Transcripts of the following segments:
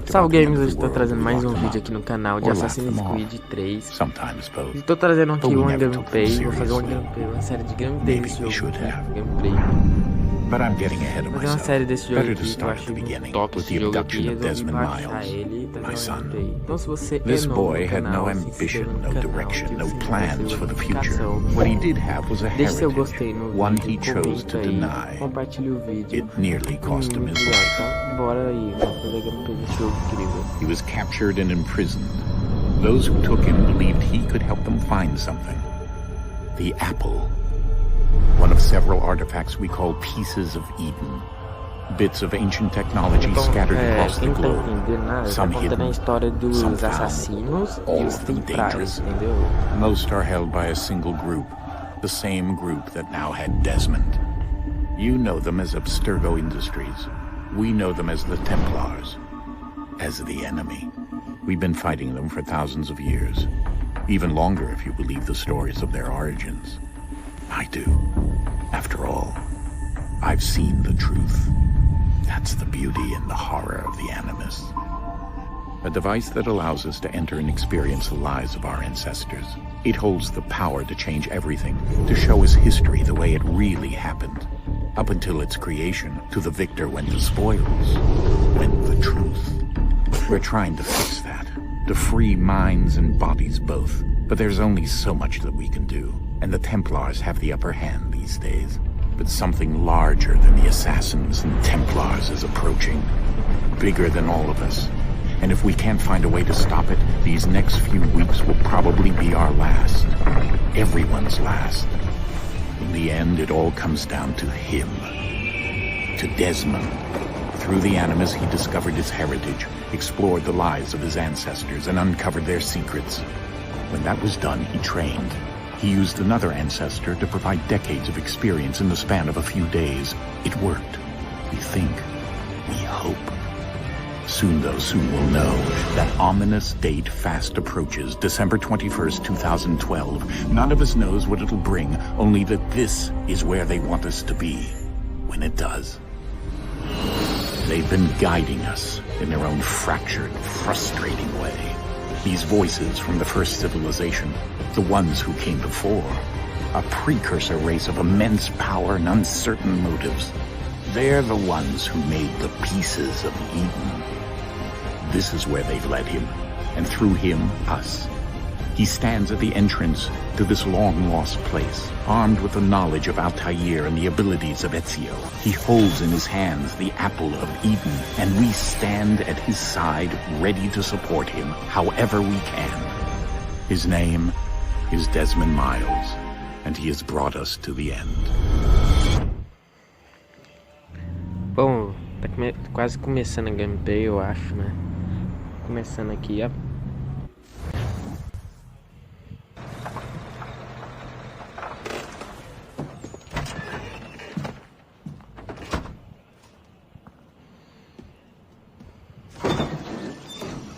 Salve Games, hoje estou trazendo mais um vídeo aqui no canal de Assassin's Creed 3. Estou trazendo aqui uma gameplay, vou fazer uma série de gameplay desse jogo aqui, fazer uma série desse jogo aqui, que eu acho top esse jogo aqui, resolvi baixar ele e trazer uma gameplay. Então se você é novo no canal, se inscreva no canal, ative o sininho da notificação, deixe seu gostei no vídeo, comenta aí, compartilhe o vídeo, então bora aí, vamos fazer gameplay desse jogo incrível. He was captured and imprisoned. Those who took him believed he could help them find something. The apple. One of several artifacts we call pieces of Eden. Bits of ancient technology scattered across the globe. Some hidden, a história dos assassinos e os templários, entendeu? Most are held by a single group. The same group that now had Desmond. You know them as Abstergo Industries. We know them as the Templars. As the enemy. We've been fighting them for thousands of years. Even longer if you believe the stories of their origins. I do. After all, I've seen the truth. That's the beauty and the horror of the Animus. A device that allows us to enter and experience the lives of our ancestors. It holds the power to change everything, to show us history the way it really happened. Up until its creation, to the victor went the spoils, went the truth. We're trying to fix that, to free minds and bodies both. But there's only so much that we can do, and the Templars have the upper hand these days. But something larger than the Assassins and Templars is approaching, bigger than all of us. And if we can't find a way to stop it, these next few weeks will probably be our last. Everyone's last. In the end, it all comes down to him. To Desmond. Through the Animus, he discovered his heritage, explored the lives of his ancestors, and uncovered their secrets. When that was done, he trained. He used another ancestor to provide decades of experience in the span of a few days. It worked. We think. We hope. Soon, though, soon we'll know. That ominous date fast approaches, December 21st, 2012. None of us knows what it'll bring, only that this is where they want us to be. When it does. They've been guiding us in their own fractured, frustrating way. These voices from the first civilization, the ones who came before, a precursor race of immense power and uncertain motives. They're the ones who made the pieces of Eden. This is where they've led him, and through him, us. He stands at the entrance to this long-lost place, armed with the knowledge of Altair and the abilities of Ezio. He holds in his hands the apple of Eden, and we stand at his side, ready to support him, however we can. His name is Desmond Miles, and he has brought us to the end. Bom, tá quase começando a gameplay, eu acho, né? Começando aqui, ó.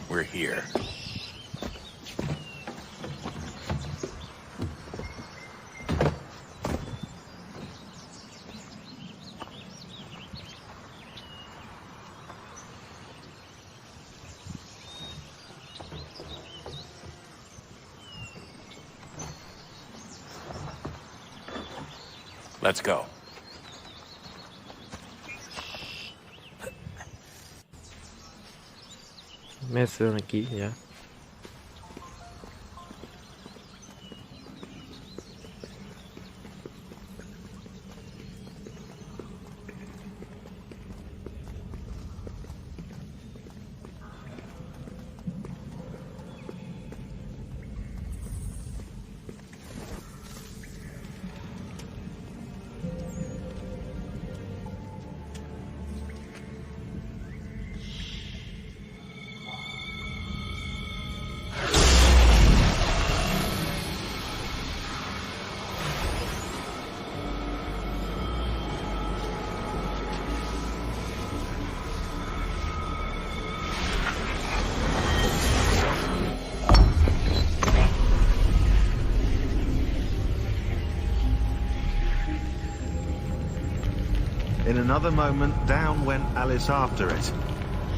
We're here. Let's go. Começando aqui já. In another moment, down went Alice after it,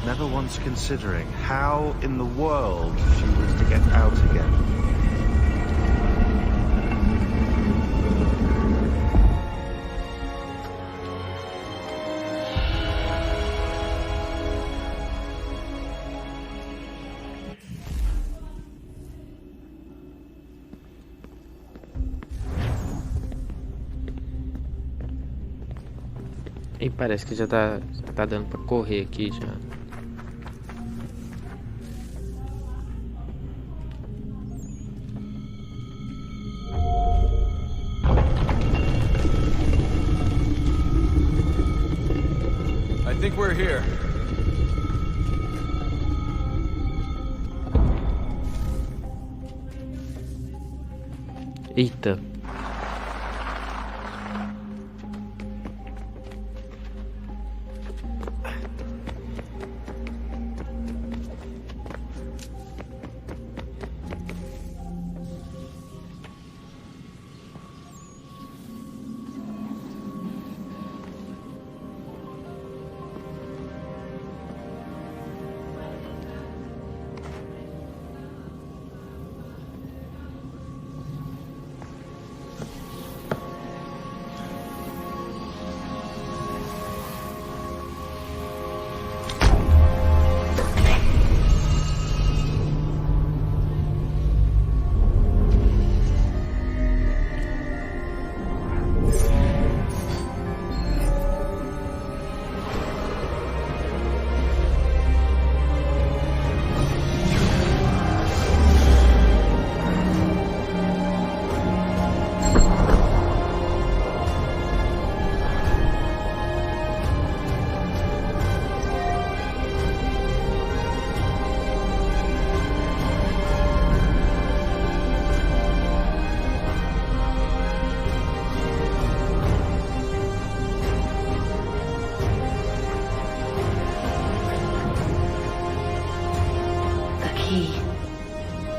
never once considering how in the world she was to get out again. E parece que já tá dando pra correr aqui já. I think we're here. Eita.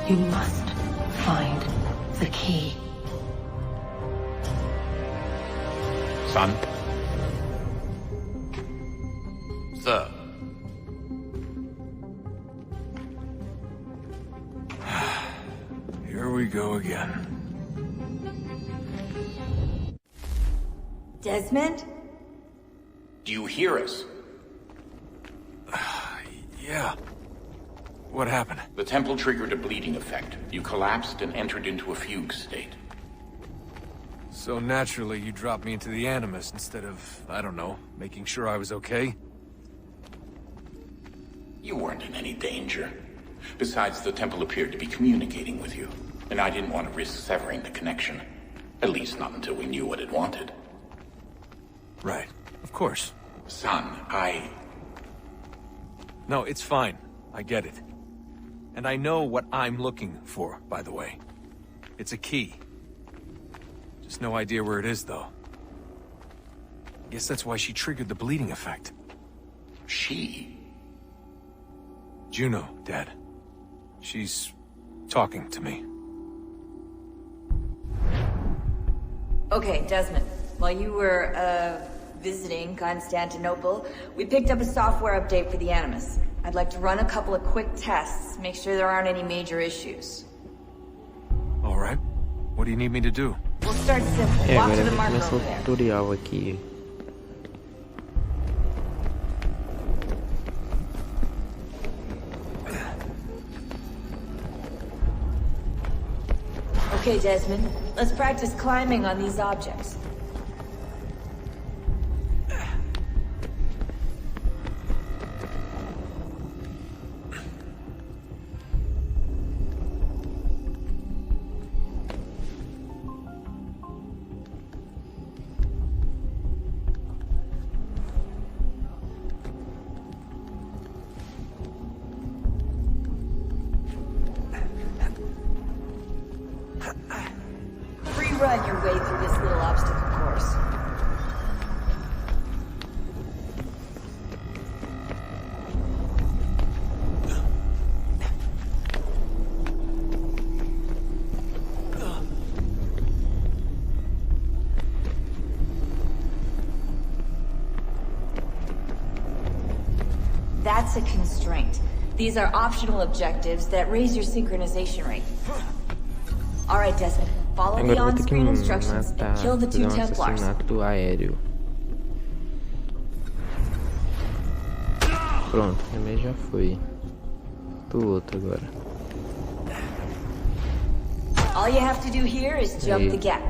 You must find the key. Son? Sir. Here we go again. Desmond? Do you hear us? Yeah. What happened? The temple triggered a bleeding effect. You collapsed and entered into a fugue state. So naturally, you dropped me into the Animus instead of, I don't know, making sure I was okay? You weren't in any danger. Besides, the temple appeared to be communicating with you, and I didn't want to risk severing the connection. At least not until we knew what it wanted. Right. Of course. Son, No, it's fine. I get it. And I know what I'm looking for, by the way. It's a key. Just no idea where it is, though. Guess that's why she triggered the bleeding effect. She? Juno, Dad. She's talking to me. Okay, Desmond. While you were, visiting Constantinople, we picked up a software update for the Animus. I'd like to run a couple of quick tests, make sure there aren't any major issues. All right. What do you need me to do? We'll start simple. É, Walk agora to the vai marker começar o over there. tutorial aqui. Okay, Desmond. Let's practice climbing on these objects. Run your way through this little obstacle That's a constraint. These are optional objectives that raise your synchronization rate. Alright, Desmond. Follow the on-screen instructions and kill the 2 Templars. Aéreo. Pronto, o primeiro já foi. Do outro agora. All you have to do here is jump the gap.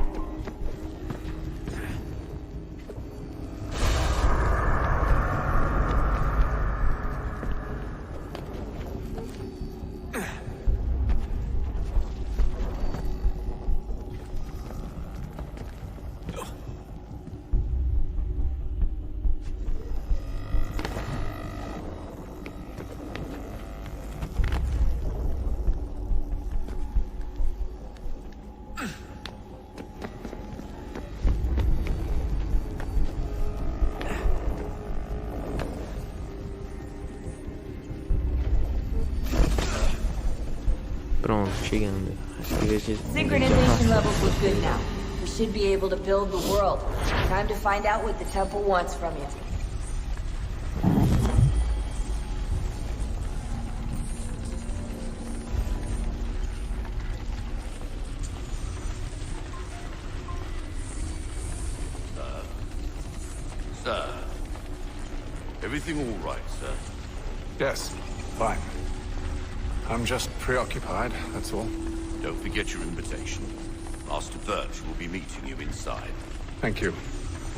Pronto, chegando. Synchronization levels look good now. We should be able to build the world. Time to find out what the temple wants from you. Sir. Everything all right, sir? Yes, fine. I'm just preoccupied, that's all. Don't forget your invitation. Master Birch will be meeting you inside. Thank you.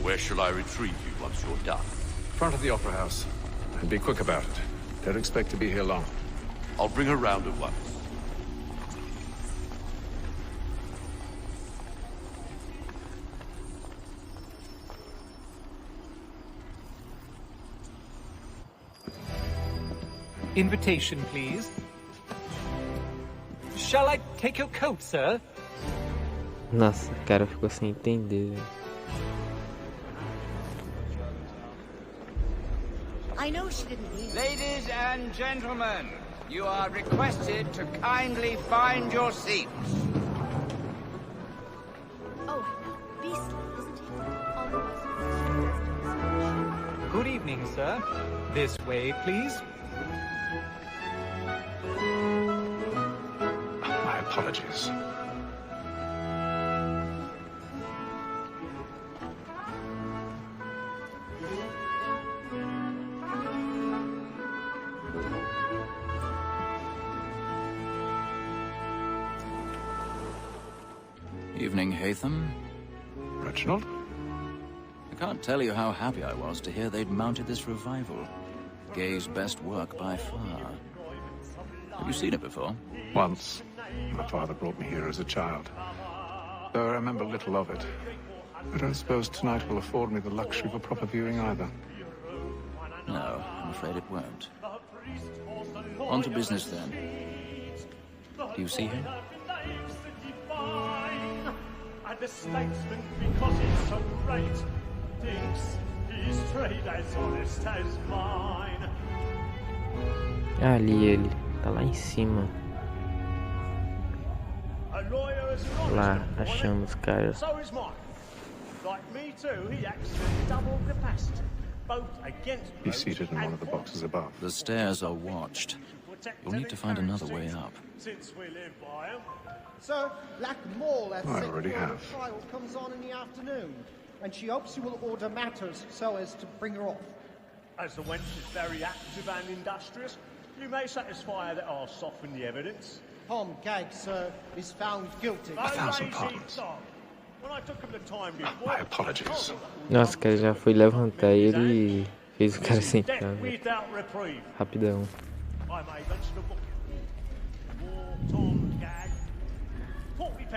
Where shall I retrieve you once you're done? Front of the Opera House. And be quick about it. Don't expect to be here long. I'll bring her round at once. Invitation, please. Shall I take your coat, sir? Nossa, o cara ficou sem entender. I know she didn't mean it. Ladies and gentlemen, you are requested to kindly find your seats. Oh, beastly, isn't he? Good evening, sir. This way, please. My apologies. Evening, Haytham. Reginald? I can't tell you how happy I was to hear they'd mounted this revival. Gay's best work by far. Have you seen it before? Once. My father brought me here as a child. Though I remember little of it. I don't suppose tonight will afford me the luxury of a proper viewing either. No, I'm afraid it won't. On to business then. Do you see him? And the statesman, because he's so great, thinks his trade as honest as mine. Ali ele, tá lá em cima. Lá, achando os caras. So is mine. Like me too, he acts at double capacity, both against. He's seated in one of the boxes above. The stairs are watched. You'll need to find another way up. Since we live by him. Sir, Black Mall at I already have. trial comes on in the afternoon, and she hopes you will order matters so as to bring her off. As the wench is very active and industrious, you may satisfy her that I'll soften the evidence. Tom Gag, sir, is found guilty. 1,000 pardons. When I took him the time before, My apologies. Nossa, o cara já foi levantar ele e fez o cara sentar. without reprieve. Rapidão. I may mention a book. War Tom Gag. £40.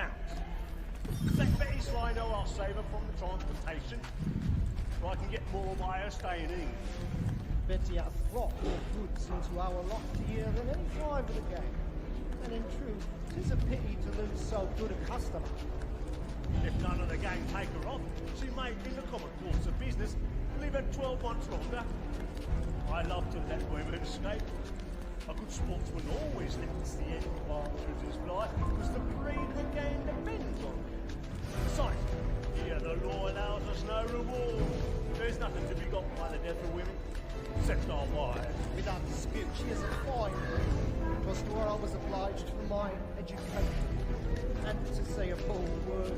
Let Betty Sly know I'll save her from the transportation, so I can get more by her staying in. Betty hath brought more goods into our lot here than any driver of the gang. And in truth, 'tis a pity to lose so good a customer. If none of the gang take her off, she may, in the common course of business, leave her 12 months longer. I love to let women escape. A good sportsman always lets the end partridge's fly, because the breed of the game depends on it. Besides, here the law allows us no reward. There's nothing to be got by the death of women, except our wives. Without dispute, she is a fine woman. It was to her I was obliged for my education. And to say a bold word,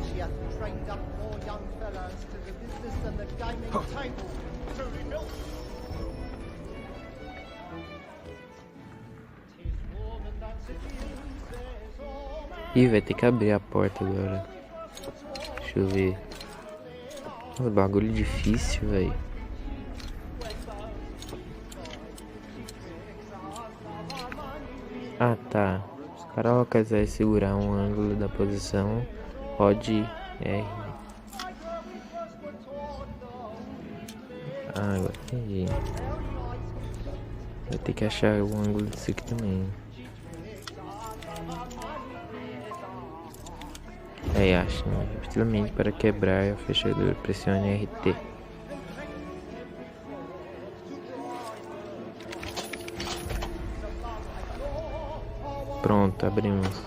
she hath trained up more young fellows to the business than the gaming table. Truly, Bill. Ih, vai ter que abrir a porta agora. Deixa eu ver. Nossa, bagulho difícil, velho. Ah, tá. Para ela quiser segurar um ângulo da posição, pode R. Ah, agora entendi. Vai ter que achar o ângulo disso aqui também. Aí acho, né? Rapidamente para quebrar a fechadura, pressione RT. Pronto, abrimos.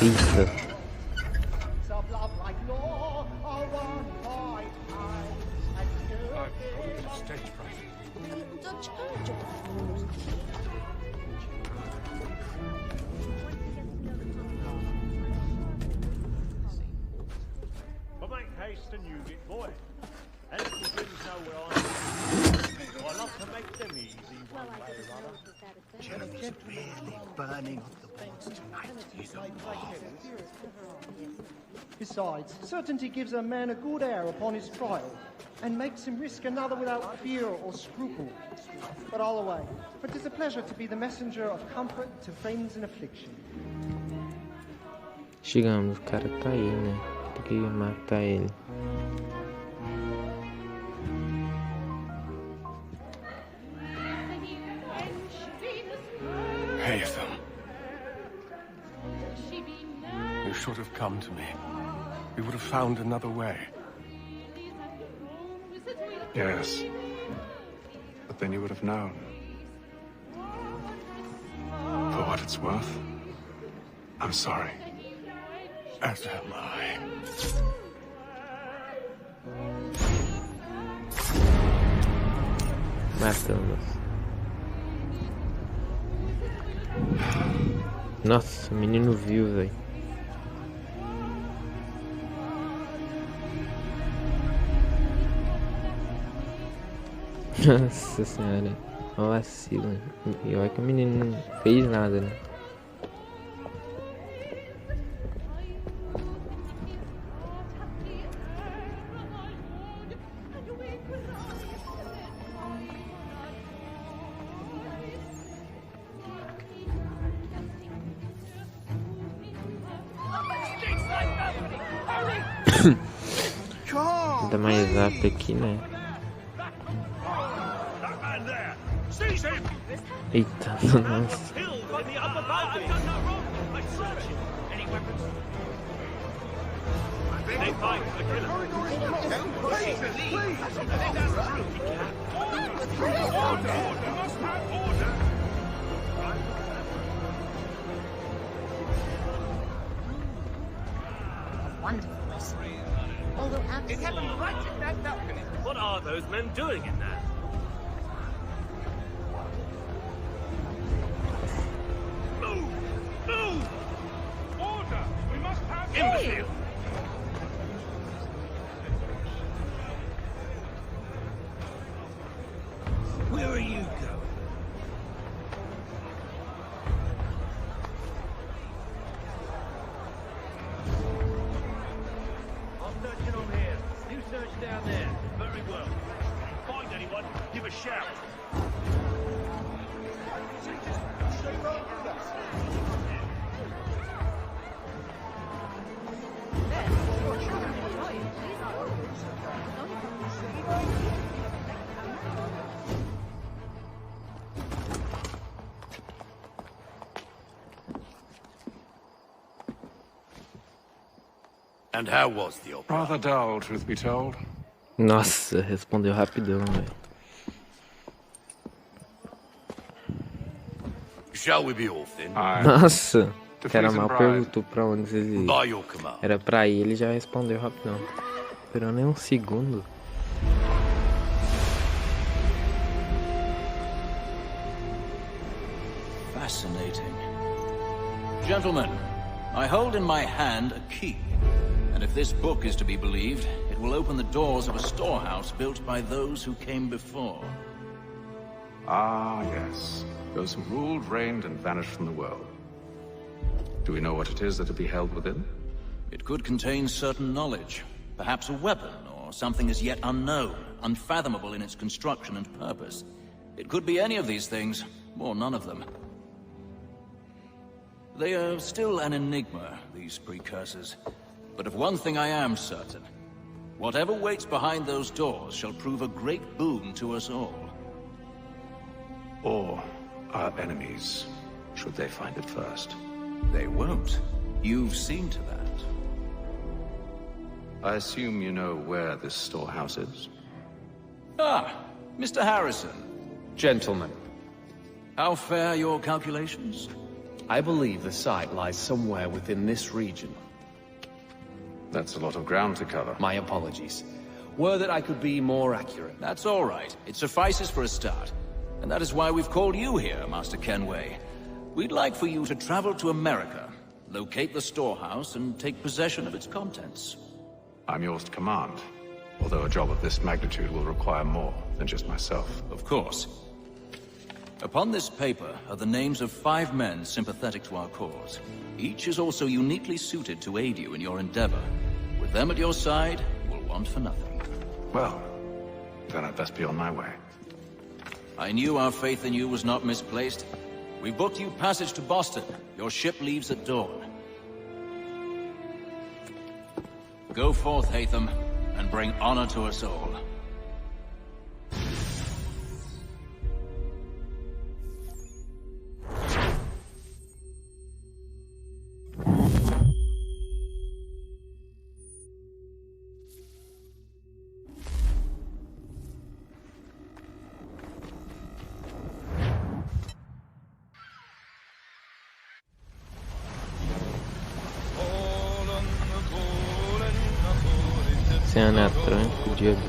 Eita. But make haste and use it, boy. And if the Grimms know where I am, I love to make them easy one way or other. Jeremy's really burning up the boards tonight, you know. Besides, certainty gives a man a good air upon his trial, and makes him risk another without fear or scruple. But all away, for 'tis a pleasure to be the messenger of comfort to friends in affliction. Chegamos, o cara tá aí, né? Tem que matar ele. Haytham. You should have come to me. We would have found another way. Yes. But then you would have known. For what it's worth, I'm sorry. As am I. Matamos. Nossa, o menino viu, velho. Nossa senhora, ó vacilo. E olha que o menino não fez nada, né? Ainda mais rápido aqui, né? Eita, nossa. Wonderful. Although it happened right in that balcony. What are those men doing in there? Move! Move! Order! We must have imbecile! Where are you going? Down there. Very well. Find anyone, give a shout. And how was the opera? Rather dull, truth be told. Nossa, respondeu rapidão, velho. Shall we be off then? Nossa, o cara mal perguntou pra onde vocês iam. Era pra ir, ele já respondeu rapidão. Esperou nem um segundo. Fascinating. Gentlemen, I hold in my hand a key. And if this book is to be believed, it will open the doors of a storehouse built by those who came before. Ah, yes. Those who ruled, reigned, and vanished from the world. Do we know what it is that will be held within? It could contain certain knowledge. Perhaps a weapon, or something as yet unknown, unfathomable in its construction and purpose. It could be any of these things, or none of them. They are still an enigma, these precursors. But of one thing I am certain. Whatever waits behind those doors shall prove a great boon to us all. Or our enemies, should they find it first. They won't. You've seen to that. I assume you know where this storehouse is? Ah, Mr. Harrison. Gentlemen. How fare your calculations? I believe the site lies somewhere within this region. That's a lot of ground to cover. My apologies. Were that I could be more accurate. That's all right. It suffices for a start. And that is why we've called you here, Master Kenway. We'd like for you to travel to America, locate the storehouse, and take possession of its contents. I'm yours to command, although a job of this magnitude will require more than just myself. Of course. Upon this paper are the names of 5 men sympathetic to our cause. Each is also uniquely suited to aid you in your endeavor. With them at your side, you will want for nothing. Well, then I'd best be on my way. I knew our faith in you was not misplaced. We booked you passage to Boston. Your ship leaves at dawn. Go forth, Hatham, and bring honor to us all. Cena Tranco, dia 2.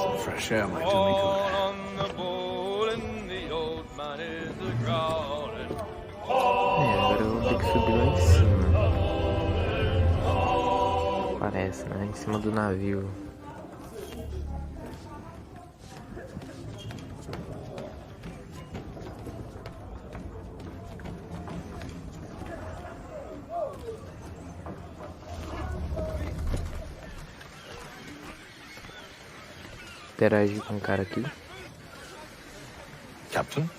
Some fresh air might do me good. Agora eu vou ter que subir lá em cima. Parece, né? Em cima do navio. Interagir com o cara aqui. Captain?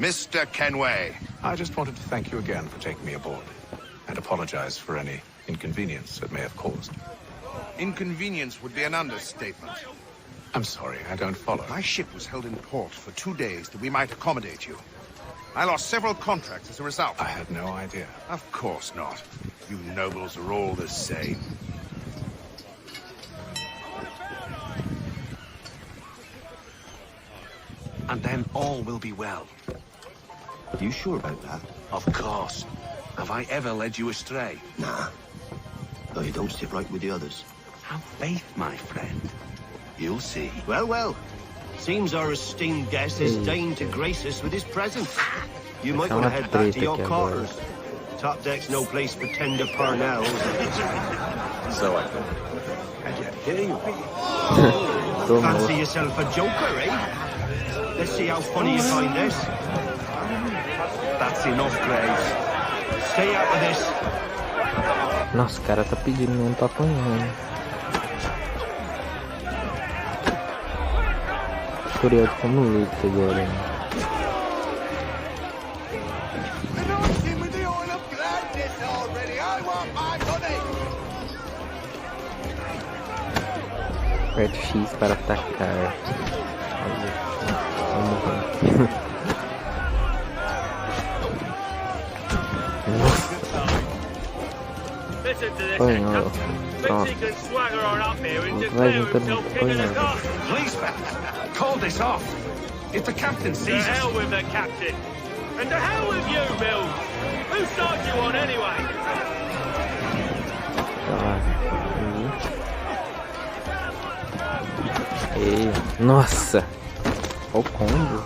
Mr. Kenway. I just wanted to thank you again for taking me aboard, and apologize for any inconvenience it may have caused. Inconvenience would be an understatement. I'm sorry, I don't follow. My ship was held in port for 2 days that we might accommodate you. I lost several contracts as a result. I had no idea. Of course not. You nobles are all the same. And then all will be well. You sure about that? Of course. Have I ever led you astray? Nah. Though you don't sit right with the others. Have faith, my friend. You'll see. Well, well. Seems our esteemed guest has deigned to grace us with his presence. You might want to head back to your quarters. Top deck's no place for tender parnells. So I think. And yet here you be. Fancy yourself a joker, eh? Let's see how funny you find this. That's enough, Graves. Stay out of this. Nossa, o cara tá pedindo, não tá apanhando. Tutorial de como luta agora. With the oil of gladness already, Aperte X para atacar. Vamos morrer. Nossa. Espanhol. Pronto. Vai juntando espanhol. Policeman, call this off. If the captain sees us... To hell with the captain. And to hell with you, Mills. Who started you on anyway? Ei, nossa! Olha o combo.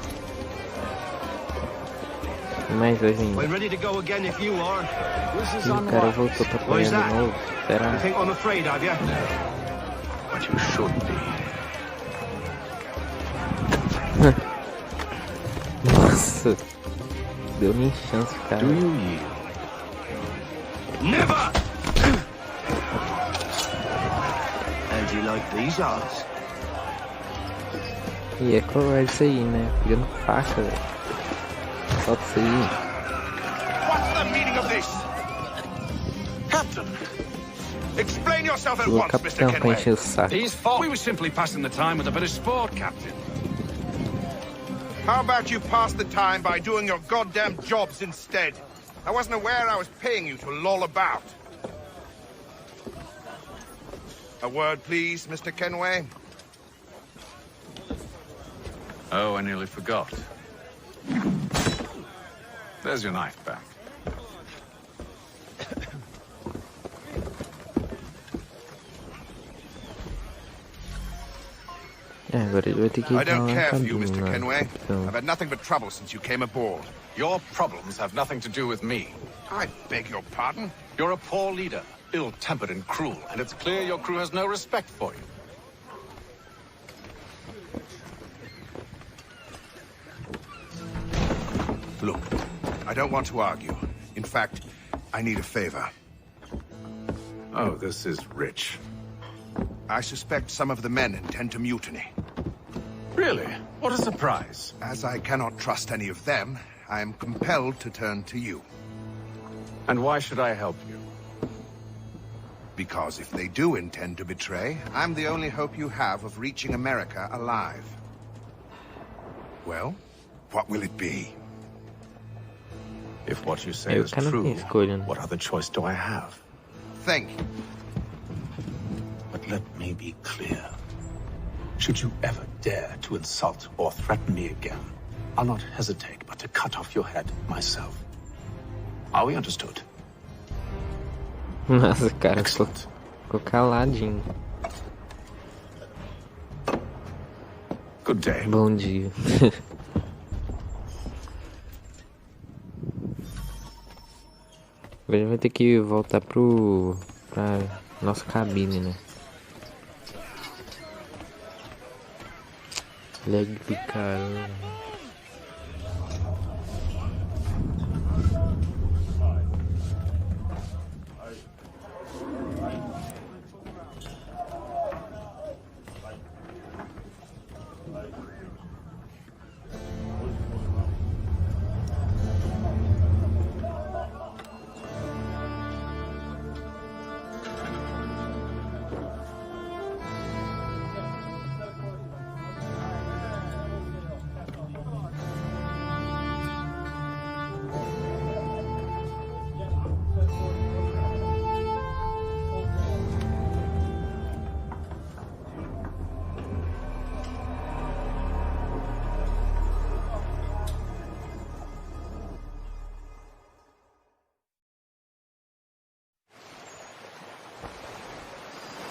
Mais dois ainda. I'm ready to go again if you are. E o cara voltou pra apanhar de novo. Será? You think I'm afraid of you? No. But you should be. Nossa! Deu nem chance, cara. Do you yield? Never! How'd you like these odds? E é covarde isso aí, né? Pegando faca, velho. Solta isso aí. What's the meaning of this? Captain! Explain yourself at O once, Mr. capitão pra Kenway. encher o saco. His fault. We were simply passing the time with a bit of sport, Captain. How about you pass the time by doing your goddamn jobs instead? I wasn't aware I was paying you to loll about. A word, please, Mr. Kenway. Oh, I nearly forgot. There's your knife back. Agora ele vai ter que ir I don't pra care for cabine, you, Mr. né? Kenway. Então, I've had nothing but trouble since you came aboard. Your problems have nothing to do with me. I beg your pardon? You're a poor leader, ill-tempered and cruel, and it's clear your crew has no respect for you. Look, I don't want to argue. In fact, I need a favor. Oh, this is rich. I suspect some of the men intend to mutiny. Really? What a surprise. As I cannot trust any of them, I am compelled to turn to you. And why should I help you? Because if they do intend to betray, I'm the only hope you have of reaching America alive. Well, what will it be? If what you say eu is não true, tenho escolha, né? what other choice do I have? Thank you. But let me be clear. Should you ever dare to insult or threaten me again, I'll not hesitate but to cut off your head myself. Are we understood? Nossa, cara, ficou caladinho. Good day. Bom dia. Agora vai ter que voltar pra nossa cabine, né? Leg picar.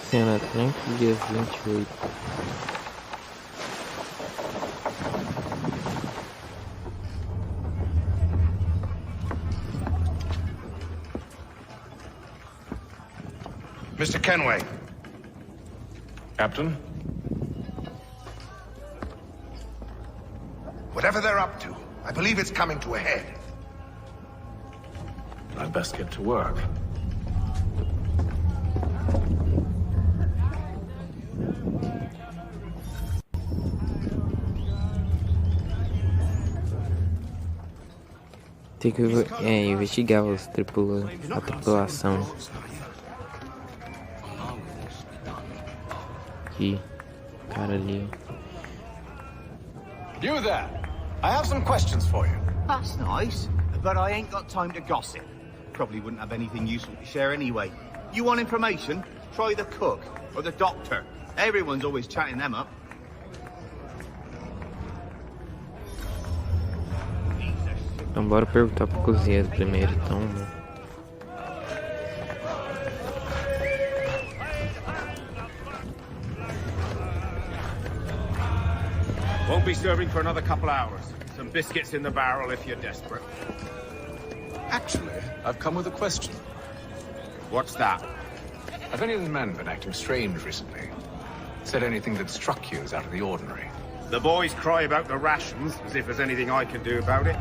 Cena tranquila, dia 28. Mr. Kenway. Captain? Whatever they're up to, I believe it's coming to a head. I'd best get to work. Tem que investigar a tripulação. Aqui. cara ali. You there. I have some questions for you. That's nice, but I ain't got time to gossip. Probably wouldn't have anything useful to share anyway. You want information? Try the cook or the doctor. Everyone's always chatting them up. Então bora perguntar pro cozinheiro primeiro, então. Won't be serving for another couple hours. Some biscuits in the barrel if you're desperate. Actually, I've come with a question. What's that? Have any of the men been acting strange recently? Said anything that struck you as out of the ordinary? The boys cry about the rations, as if there's anything I can do about it.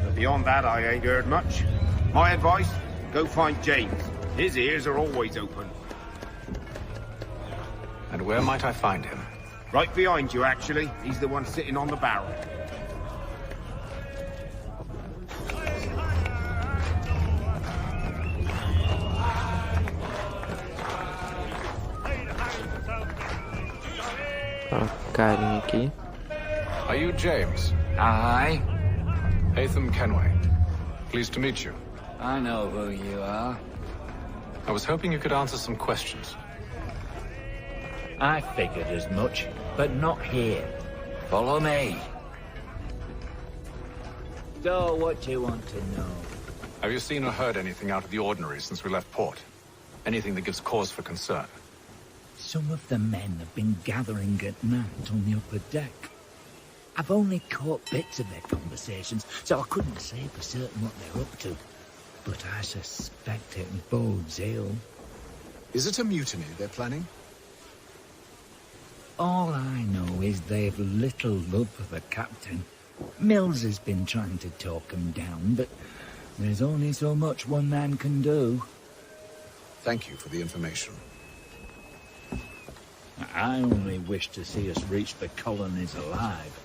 But beyond that, I ain't heard much. My advice, go find James. His ears are always open. And where might I find him? Right behind you, actually. He's the one sitting on the barrel. Carinha aqui. Are you James? Aye. Haytham Kenway. Pleased to meet you. I know who you are. I was hoping you could answer some questions. I figured as much, but not here. Follow me. So, what do you want to know? Have you seen or heard anything out of the ordinary since we left port? Anything that gives cause for concern? Some of the men have been gathering at night on the upper deck. I've only caught bits of their conversations, so I couldn't say for certain what they're up to. But I suspect it bodes ill. Is it a mutiny they're planning? All I know is they've little love for the captain. Mills has been trying to talk him down, but there's only so much one man can do. Thank you for the information. I only wish to see us reach the colonies alive.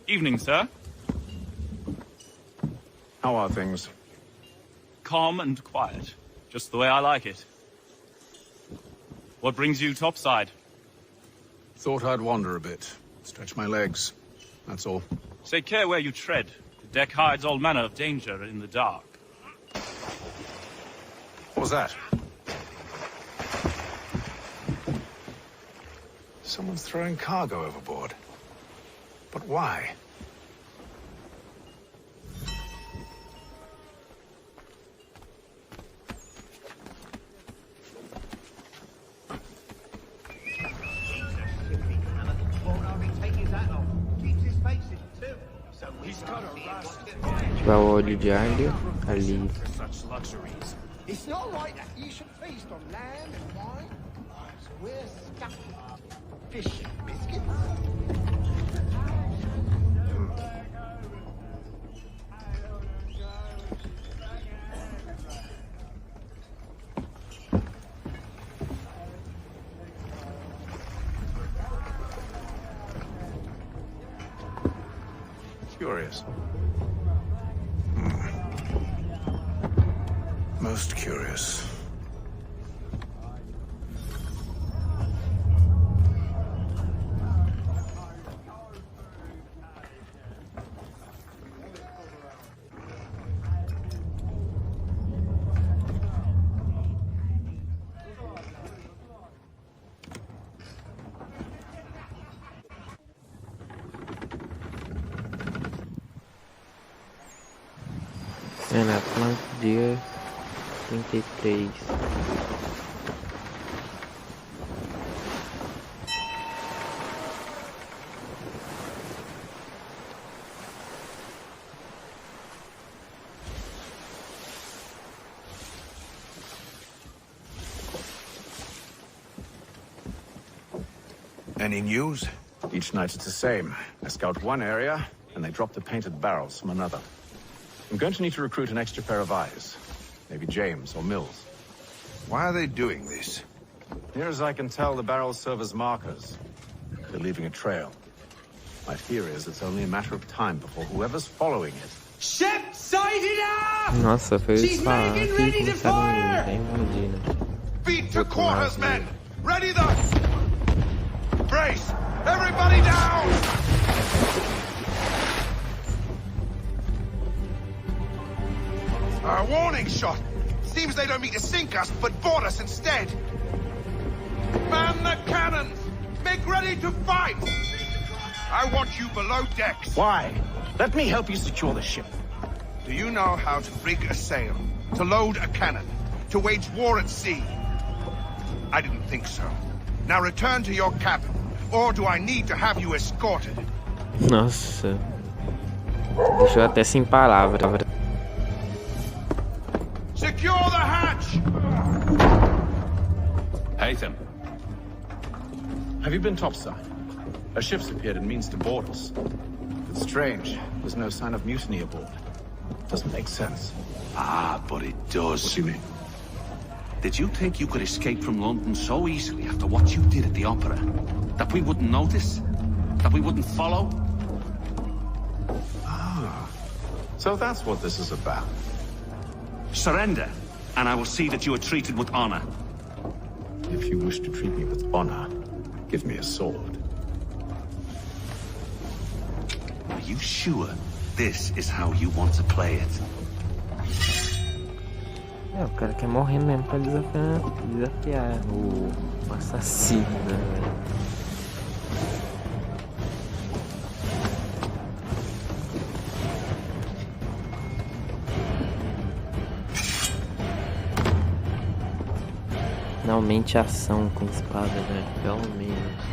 Evening, sir. How are things? Calm and quiet. Just the way I like it. What brings you topside? Thought I'd wander a bit. Stretch my legs. That's all. Take care where you tread. The deck hides all manner of danger in the dark. What was that? Someone's throwing cargo overboard. But why? Tiver o olho de águia ali. It's not right that you should feast on lamb and wine. We're stuck with fish and biscuits. Curious. Most curious. Atlanta, dia 33. Any news? Each night it's the same. I scout one area, and they drop the painted barrels from another. I'm going to need to recruit an extra pair of eyes. Maybe James or Mills. Why are they doing this? Near as I can tell, the barrels serve as markers. They're leaving a trail. My fear is it's only a matter of time before whoever's following it. Ship sighted up! Nossa, foi eles falar que começaram a invadir, né? Beat to quarters, men! Ready the... Brace! Everybody down! A warning shot! Seems they don't mean to sink us, but board us instead! Man the cannons! Make ready to fight! I want you below decks. Why? Let me help you secure the ship. Do you know how to rig a sail, to load a cannon, to wage war at sea? I didn't think so. Now return to your cabin, or do I need to have you escorted? Nossa. Deixou até sem palavra. Secure the hatch! Haytham. Have you been topside? A ship's appeared and means to board us. It's strange. There's no sign of mutiny aboard. Doesn't make sense. Ah, but it does. What do you mean? Did you think you could escape from London so easily after what you did at the opera? That we wouldn't notice? That we wouldn't follow? Ah. So that's what this is about. Surrender, and I will see that you are treated with honor. If you wish to treat me with honor, give me a sword. Are you sure this is how you want to play it? É, o cara quer morrer mesmo pra desafiar o assassino, né, velho? Não aumente a ação com espada, velho, pelo menos.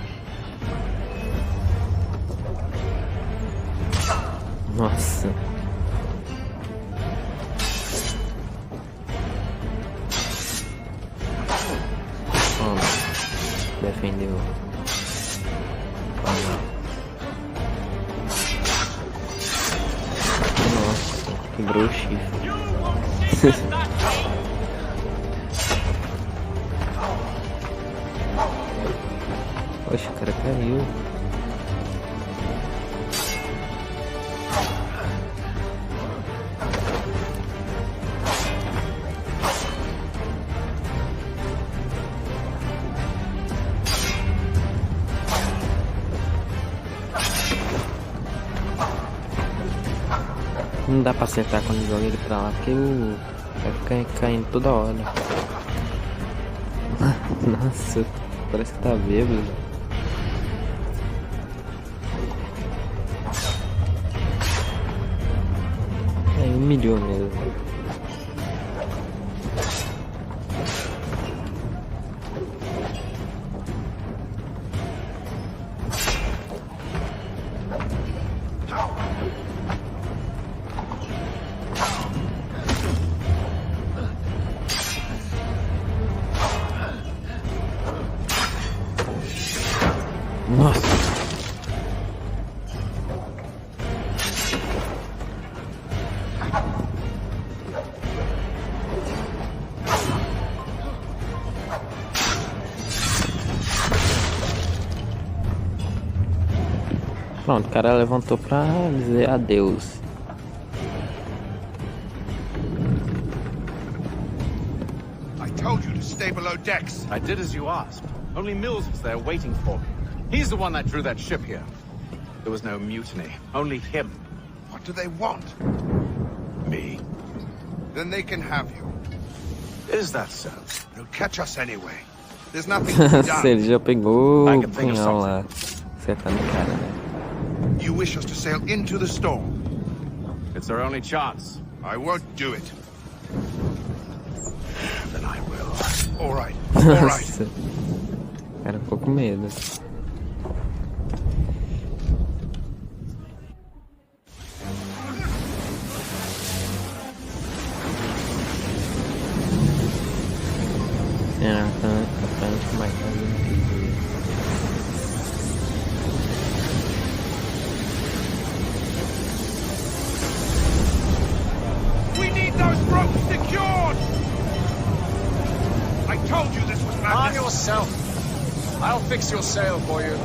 Nossa. Toma. Defendeu. Toma. Nossa, quebrou o chifre. Poxa, o cara caiu. Não dá pra acertar quando joga ele pra lá, porque vai ficar caindo toda hora. Nossa, parece que tá bêbado. É, humilhou mesmo. Nossa. Pronto, o cara levantou pra dizer adeus. I told you to stay below decks. I did as you asked. Only Mills was there waiting for me. He's the one that drew that ship here. There was no mutiny, only him. What do they want? Me. Then they can have you. Is that so? They'll catch us anyway. There's nothing to be done. Ele já pegou o punhal lá. Acertando o cara, né? You wish us to sail into the storm? It's our only chance. I won't do it. Then I will. All right. All right. Nossa. O cara ficou com medo. We need those ropes secured! I told you this was madness. Arm yourself. I'll fix your sail for you.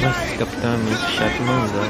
Nossa, esse capitão é muito chato e manzão.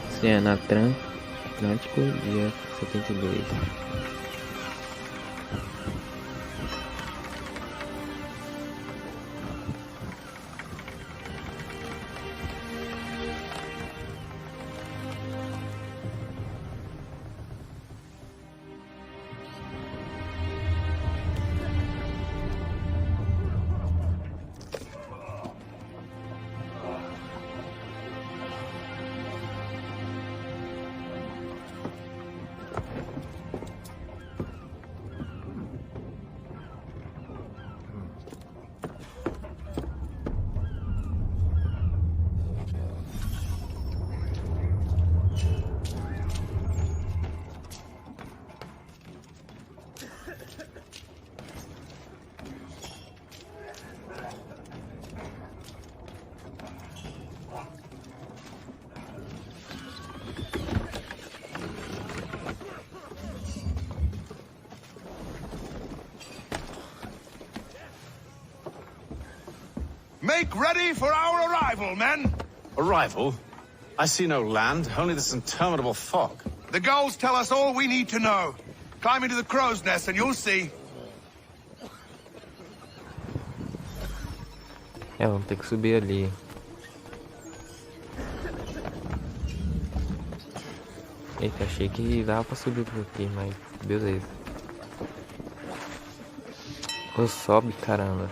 Oceano Atlântico, dia 72. Make ready for our arrival, men! Arrival? I see no land, only this interminable fog. The gulls tell us all we need to know. Climb into the crow's nest and you'll see. Vamos ter que subir ali. Eita, achei que dava pra subir por aqui, mas beleza. Ou sobe, caramba.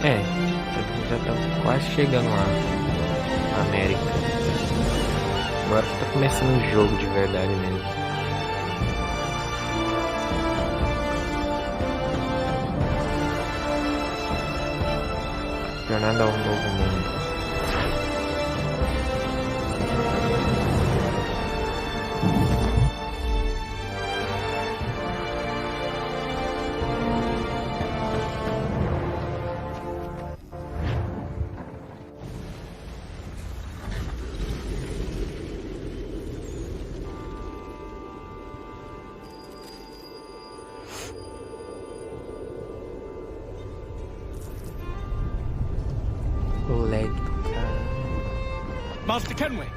É, já tá quase chegando lá na América. Agora que tá começando o jogo de verdade mesmo. Jornada ao Novo Mundo. Master Kenway!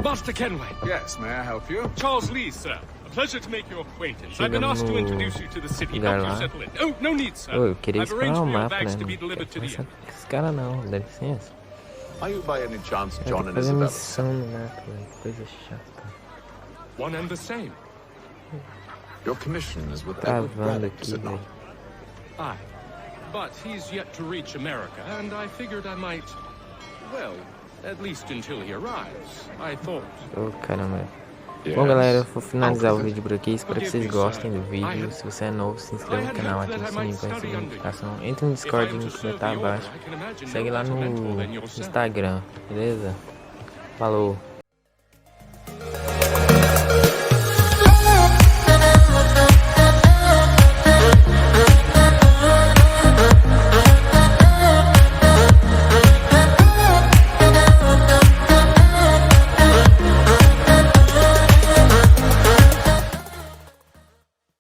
Master Kenway! Yes, may I help you? Charles Lee, sir. A pleasure to make your acquaintance. I've been asked to introduce you to the city. Help you settle in. Oh, no need, sir. Eu queria I've arranged explorar o for your mapa, bags né? to be delivered to the inn. Esse cara não, dá licença. Are you by any chance Eu John tenho and que fazer Isabella? missão no mapa, velho. Coisa chata. One and the same. Your commission is with Travando Braddock, aqui, is it not? Aye. But he's yet to reach America, and I figured I might... Well, at least until he arrives, I thought. Oh, caramba. Bom, galera, eu vou finalizar o vídeo por aqui. Espero que vocês gostem do vídeo. Se você é novo, se inscreva no canal, ative o sininho para receber notificação. Entre no Discord, o link vai estar abaixo. Segue lá no Instagram, beleza? Falou!